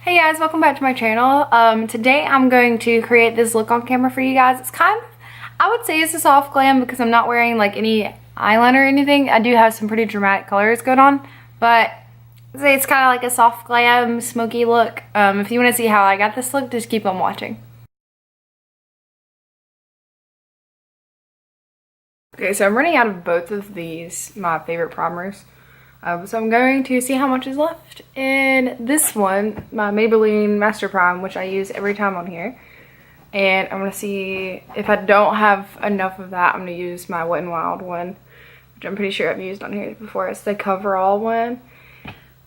Hey guys, welcome back to my channel. Today I'm going to create this look on camera for you guys. It's kind of, I would say it's a soft glam because I'm not wearing like any eyeliner or anything. I do have some pretty dramatic colors going on, but I'd say it's kind of like a soft glam, smoky look. If you want to see how I got this look, just keep on watching. Okay, so I'm running out of both of these, my favorite primers. So I'm going to see how much is left in this one, my Maybelline Master Prime, which I use every time on here. And I'm going to see if I don't have enough of that, I'm going to use my Wet n Wild one, which I'm pretty sure I've used on here before. It's the coverall one.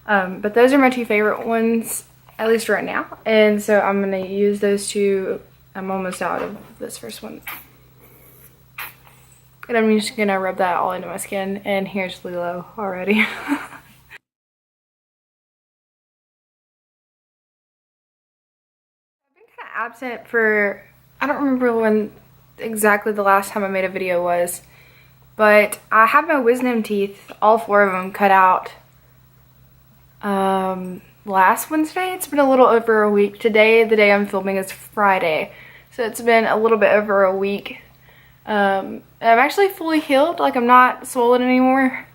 But those are my two favorite ones, at least right now. And so I'm going to use those two. I'm almost out of this first one. And I'm just gonna rub that all into my skin, and here's Lilo already. I've been kind of absent for, I don't remember when exactly the last time I made a video was, but I have my wisdom teeth, all four of them, cut out last Wednesday. It's been a little over a week. Today, the day I'm filming, is Friday, so it's been a little bit over a week. I'm actually fully healed, like I'm not swollen anymore.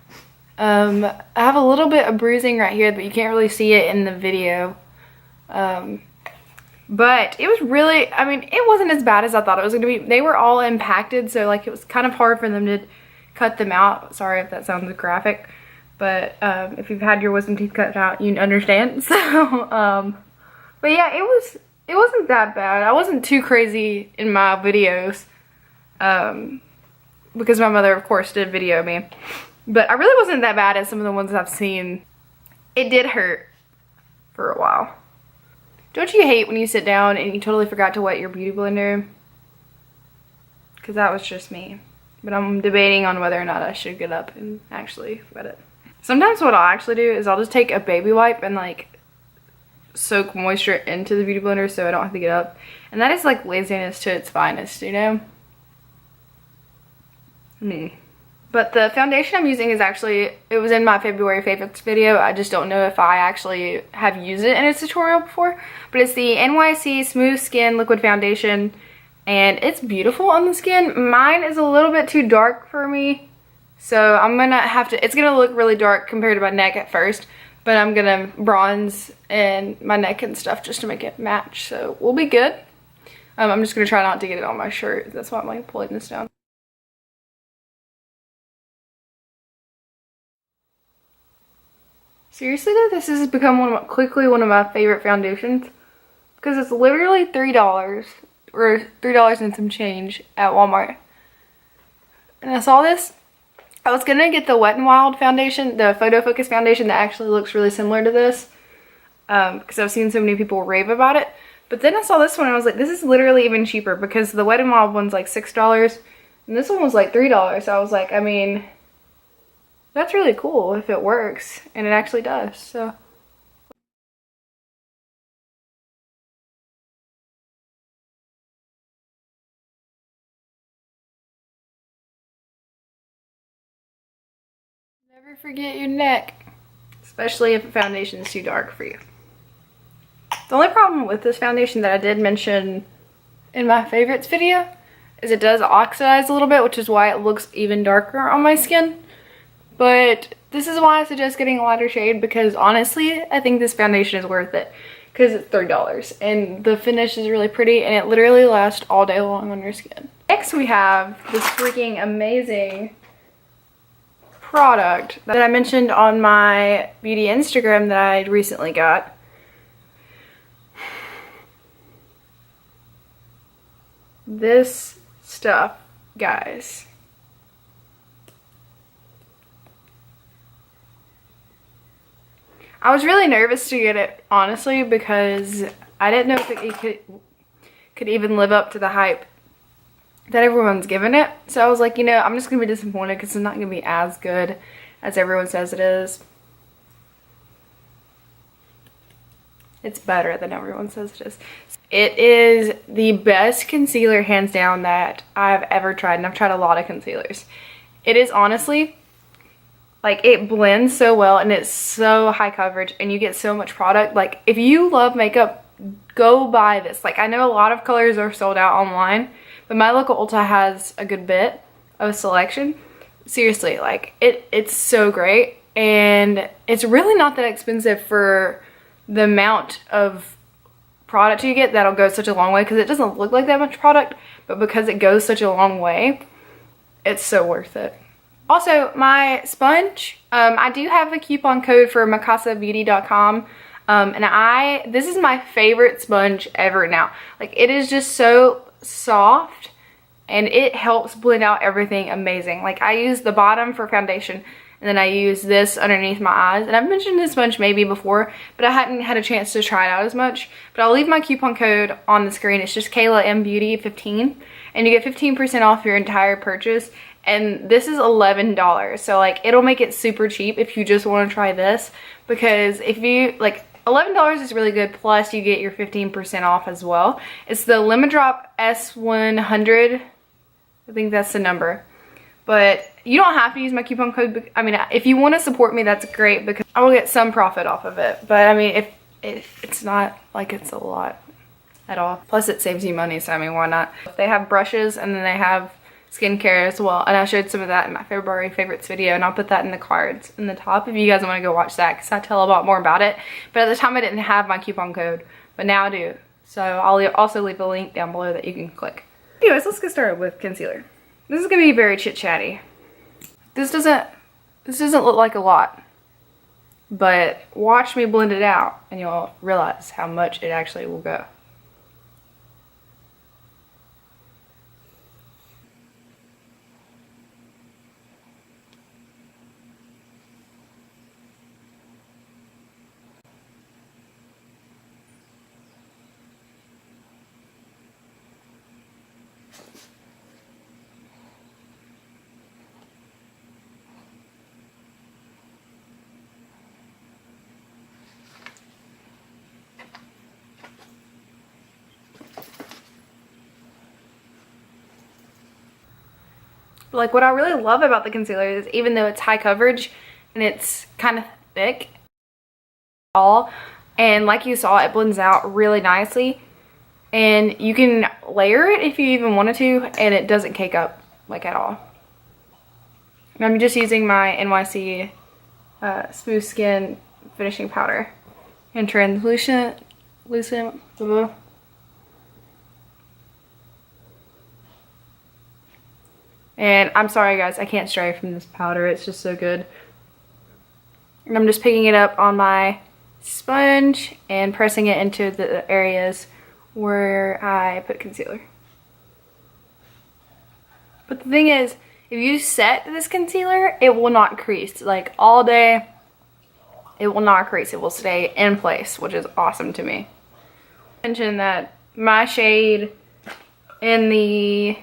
I have a little bit of bruising right here, but you can't really see it in the video. But it was really, I mean, it wasn't as bad as I thought it was going to be. They were all impacted, so like it was kind of hard for them to cut them out. Sorry if that sounds graphic, but if you've had your wisdom teeth cut out, you understand. So, but yeah, it wasn't that bad. I wasn't too crazy in my videos. Because my mother, of course, did video me. But I really wasn't that bad as some of the ones I've seen. It did hurt for a while. Don't you hate when you sit down and you totally forgot to wet your beauty blender? Because that was just me. But I'm debating on whether or not I should get up and actually wet it. Sometimes what I'll actually do is I'll just take a baby wipe and like soak moisture into the beauty blender so I don't have to get up. And that is like laziness to its finest, you know? Me. But the foundation I'm using is actually, it was in my February favorites video. I just don't know if I actually have used it in a tutorial before. But it's the NYC Smooth Skin Liquid Foundation. And it's beautiful on the skin. Mine is a little bit too dark for me. So I'm going to have to, it's going to look really dark compared to my neck at first. But I'm going to bronze in my neck and stuff just to make it match. So we'll be good. I'm just going to try not to get it on my shirt. That's why I'm like pulling this down. Seriously though, this has become quickly one of my favorite foundations because it's literally $3 or $3 and some change at Walmart. And I saw this. I was gonna get the Wet n Wild foundation, the Photo Focus foundation that actually looks really similar to this, because I've seen so many people rave about it. But then I saw this one and I was like, this is literally even cheaper because the Wet n Wild one's like $6 and this one was like $3. So I was like, I mean, that's really cool if it works, and it actually does, so. Never forget your neck, especially if the foundation is too dark for you. The only problem with this foundation that I did mention in my favorites video is it does oxidize a little bit, which is why it looks even darker on my skin. But this is why I suggest getting a lighter shade, because honestly, I think this foundation is worth it because it's $3 and the finish is really pretty and it literally lasts all day long on your skin. Next we have this freaking amazing product that I mentioned on my beauty Instagram that I recently got. This stuff, guys. I was really nervous to get it, honestly, because I didn't know if it could even live up to the hype that everyone's given it. So I was like, you know, I'm just going to be disappointed because it's not going to be as good as everyone says it is. It's better than everyone says it is. It is the best concealer, hands down, that I've ever tried, and I've tried a lot of concealers. It is honestly Like, it blends so well and it's so high coverage and you get so much product. Like, if you love makeup, go buy this. Like, I know a lot of colors are sold out online, but my local Ulta has a good bit of a selection. Seriously, like, it's so great, and it's really not that expensive for the amount of product you get. That'll go such a long way, because it doesn't look like that much product, but because it goes such a long way, it's so worth it. Also, my sponge, I do have a coupon code for micasabeauty.com, and this is my favorite sponge ever now. Like, it is just so soft, and it helps blend out everything amazing. Like, I use the bottom for foundation, and then I use this underneath my eyes. And I've mentioned this sponge maybe before, but I hadn't had a chance to try it out as much. But I'll leave my coupon code on the screen. It's just KaylaMBeauty15, and you get 15% off your entire purchase. And this is $11, so like, it'll make it super cheap if you just want to try this, because if you like, $11 is really good, plus you get your 15% off as well. It's the Lemon Drop S100, I think that's the number. But you don't have to use my coupon code. I mean, if you want to support me, that's great, because I will get some profit off of it. But I mean, if it's not like it's a lot at all. Plus it saves you money, so I mean, why not? They have brushes, and then they have skincare as well, and I showed some of that in my February favorites video, and I'll put that in the cards in the top if you guys want to go watch that, because I tell a lot more about it. But at the time I didn't have my coupon code, but now I do, so I'll also leave a link down below that you can click. Anyways, let's get started with concealer. This is gonna be very chit-chatty. This doesn't look like a lot, but watch me blend it out and you'll realize how much it actually will go. Like, what I really love about the concealer is, even though it's high coverage and it's kind of thick, and like you saw, it blends out really nicely, and you can layer it if you even wanted to, and it doesn't cake up like at all. And I'm just using my NYC Smooth Skin finishing powder and translucent, and I'm sorry guys, I can't stray from this powder, it's just so good. And I'm just picking it up on my sponge and pressing it into the areas where I put concealer. But the thing is, if you set this concealer, it will not crease. Like, all day, it will not crease. It will stay in place, which is awesome to me. Mention that my shade in the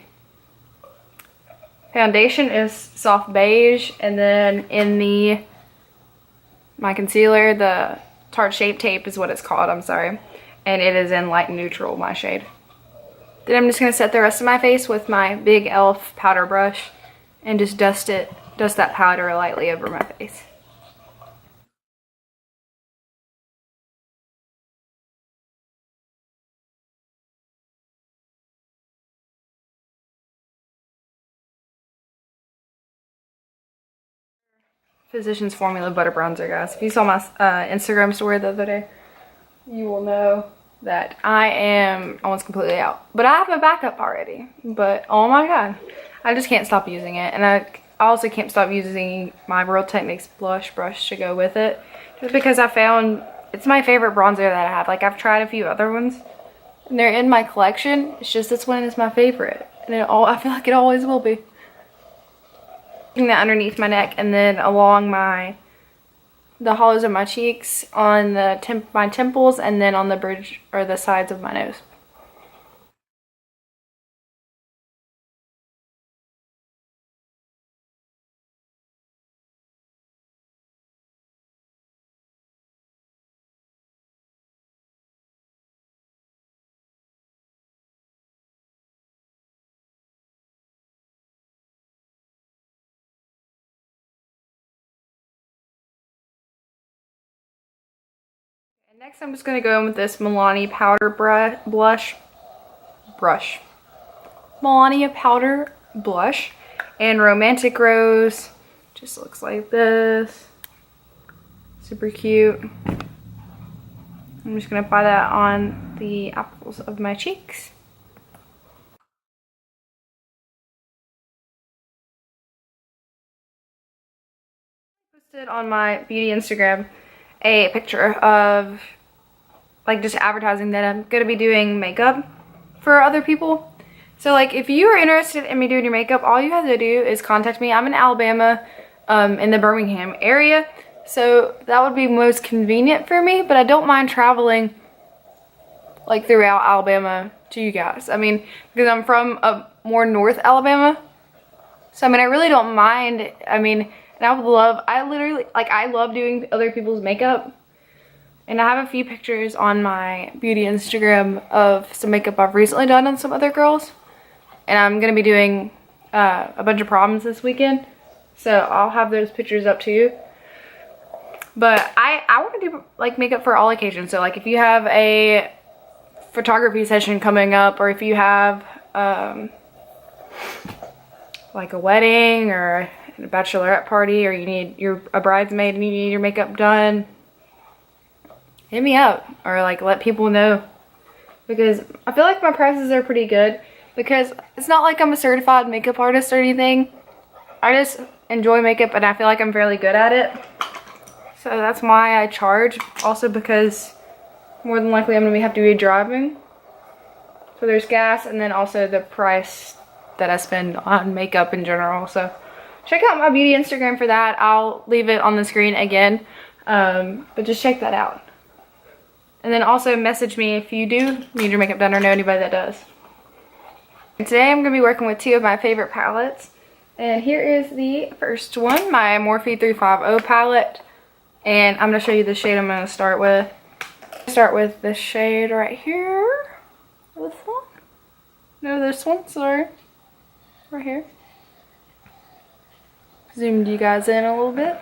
foundation is soft beige, and then in my concealer, the Tarte Shape Tape is what it's called, I'm sorry, and it is in light neutral, my shade. Then I'm just going to set the rest of my face with my big e.l.f. powder brush and just dust that powder lightly over my face. Physicians Formula Butter Bronzer, guys. If you saw my Instagram story the other day, you will know that I am almost completely out. But I have a backup already. But oh my god, I just can't stop using it. And I also can't stop using my Real Techniques blush brush to go with it, just because I found it's my favorite bronzer that I have. Like, I've tried a few other ones, and they're in my collection. It's just this one is my favorite, and I feel like it always will be. That underneath my neck, and then along the hollows of my cheeks, on my temples, and then on the bridge or the sides of my nose. Next, I'm just going to go in with this Milani powder brush. Melania powder blush and Romantic Rose. Just looks like this. Super cute. I'm just going to apply that on the apples of my cheeks. I posted on my beauty Instagram a picture of like just advertising that I'm going to be doing makeup for other people. So like if you are interested in me doing your makeup, all you have to do is contact me. I'm in Alabama, in the Birmingham area. So that would be most convenient for me, but I don't mind traveling like throughout Alabama to you guys. I mean, because I'm from more North Alabama. So I mean, I really don't mind. I mean, and I love doing other people's makeup. And I have a few pictures on my beauty Instagram of some makeup I've recently done on some other girls. And I'm going to be doing a bunch of proms this weekend. So I'll have those pictures up too. But I want to do like makeup for all occasions. So like if you have a photography session coming up, or if you have like a wedding or a bachelorette party, or you're a bridesmaid and you need your makeup done, hit me up or like let people know, because I feel like my prices are pretty good, because it's not like I'm a certified makeup artist or anything. I just enjoy makeup and I feel like I'm fairly good at it. So that's why I charge. Also because more than likely I'm going to have to be driving. So there's gas, and then also the price that I spend on makeup in general. So check out my beauty Instagram for that. I'll leave it on the screen again. But just check that out. And then also message me if you do need your makeup done or know anybody that does. And today I'm going to be working with two of my favorite palettes. And here is the first one, my Morphe 350 palette. And I'm going to show you the shade I'm going to start with. Start with this shade right here. This one? No, this one, sorry. Right here. Zoomed you guys in a little bit.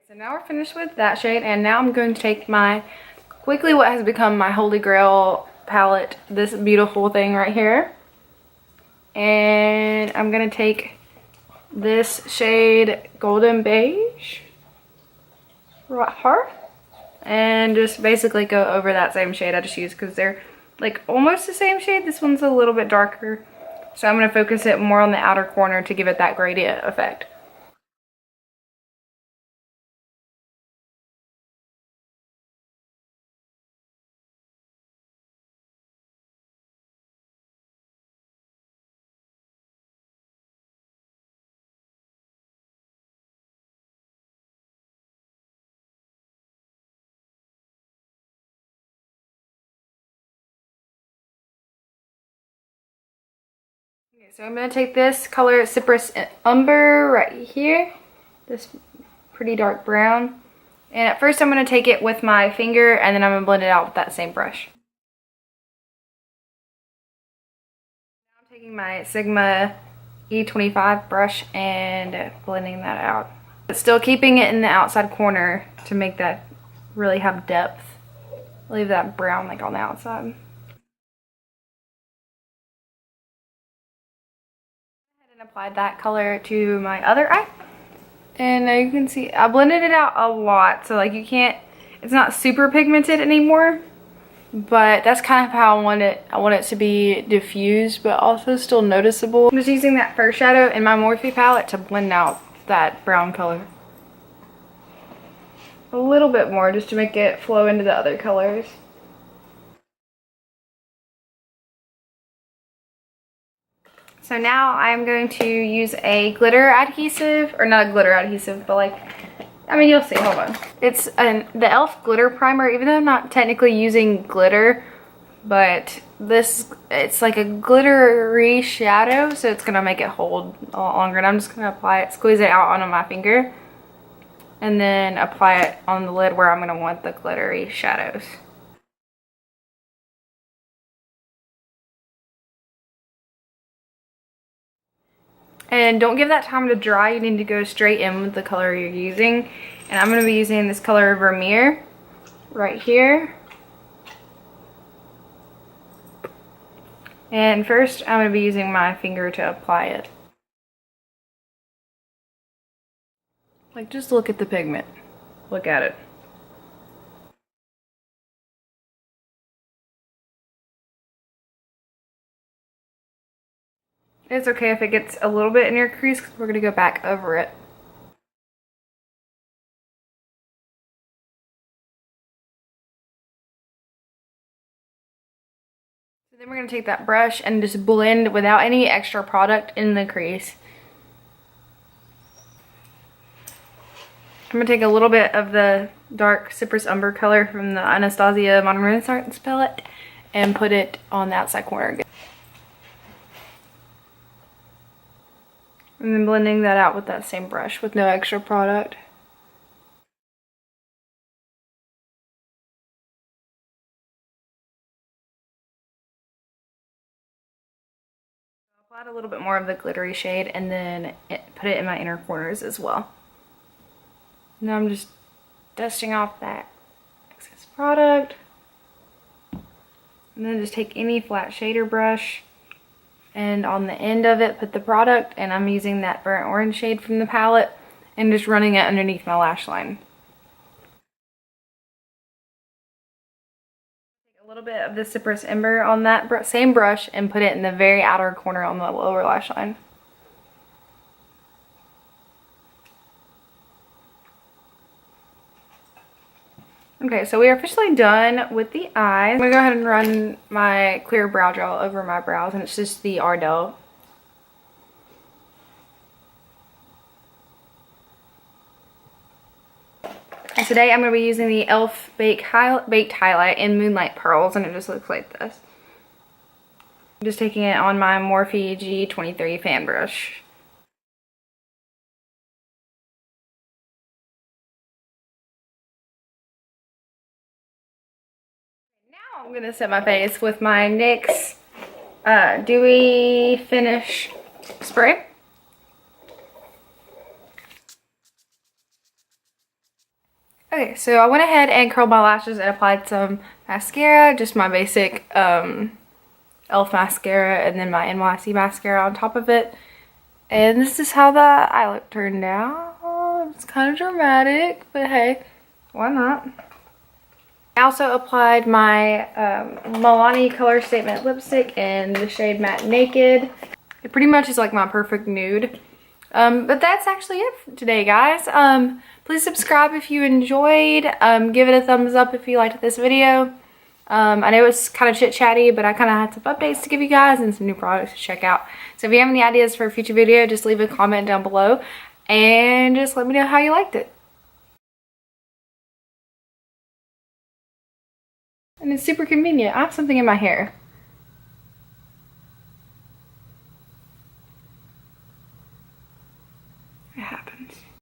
So now we're finished with that shade, and now I'm going to take my, quickly what has become my holy grail palette, this beautiful thing right here. And I'm going to take this shade Golden Beige, right here, and just basically go over that same shade I just used, because they're like almost the same shade. This one's a little bit darker. So I'm going to focus it more on the outer corner to give it that gradient effect. Okay, so I'm going to take this color Cypress Umber right here, this pretty dark brown, and at first I'm going to take it with my finger, and then I'm going to blend it out with that same brush. Now I'm taking my Sigma E25 brush and blending that out, but still keeping it in the outside corner to make that really have depth. Leave that brown like on the outside. Applied that color to my other eye, and you can see I blended it out a lot, so like you can't, it's not super pigmented anymore, but that's kind of how I want it to be diffused but also still noticeable. I'm just using that first shadow in my Morphe palette to blend out that brown color a little bit more, just to make it flow into the other colors. So now I'm going to use a glitter adhesive, or not a glitter adhesive, but like, I mean, you'll see, hold on. It's the e.l.f. glitter primer, even though I'm not technically using glitter, but it's like a glittery shadow, so it's gonna make it hold a lot longer. And I'm just gonna apply it, squeeze it out onto my finger, and then apply it on the lid where I'm gonna want the glittery shadows. And don't give that time to dry. You need to go straight in with the color you're using. And I'm going to be using this color Vermeer right here. And first I'm going to be using my finger to apply it. Like, just look at the pigment. Look at it. It's okay if it gets a little bit in your crease because we're going to go back over it. So then we're going to take that brush and just blend without any extra product in the crease. I'm going to take a little bit of the dark Cypress Umber color from the Anastasia Modern Renaissance palette and put it on the outside corner again. And then blending that out with that same brush with no extra product. I applied a little bit more of the glittery shade and then put it in my inner corners as well. Now I'm just dusting off that excess product. And then just take any flat shader brush and on the end of it put the product, and I'm using that burnt orange shade from the palette and just running it underneath my lash line. Take a little bit of the Cypress Ember on that same brush and put it in the very outer corner on the lower lash line. Okay, so we are officially done with the eyes. I'm gonna go ahead and run my clear brow gel over my brows, and it's just the Ardell. And today I'm gonna be using the e.l.f. Baked Highlight in Moonlight Pearls, and it just looks like this. I'm just taking it on my Morphe G23 fan brush. Now I'm going to set my face with my NYX Dewy Finish Spray. Okay, so I went ahead and curled my lashes and applied some mascara, just my basic e.l.f. mascara, and then my NYC mascara on top of it. And this is how the eye look turned out. It's kind of dramatic, but hey, why not? I also applied my Milani Color Statement lipstick in the shade Matte Naked. It pretty much is like my perfect nude. But that's actually it for today, guys. Please subscribe if you enjoyed. Give it a thumbs up if you liked this video. I know it's kind of chit-chatty, but I kind of had some updates to give you guys and some new products to check out. So if you have any ideas for a future video, just leave a comment down below and just let me know how you liked it. And it's super convenient. I have something in my hair.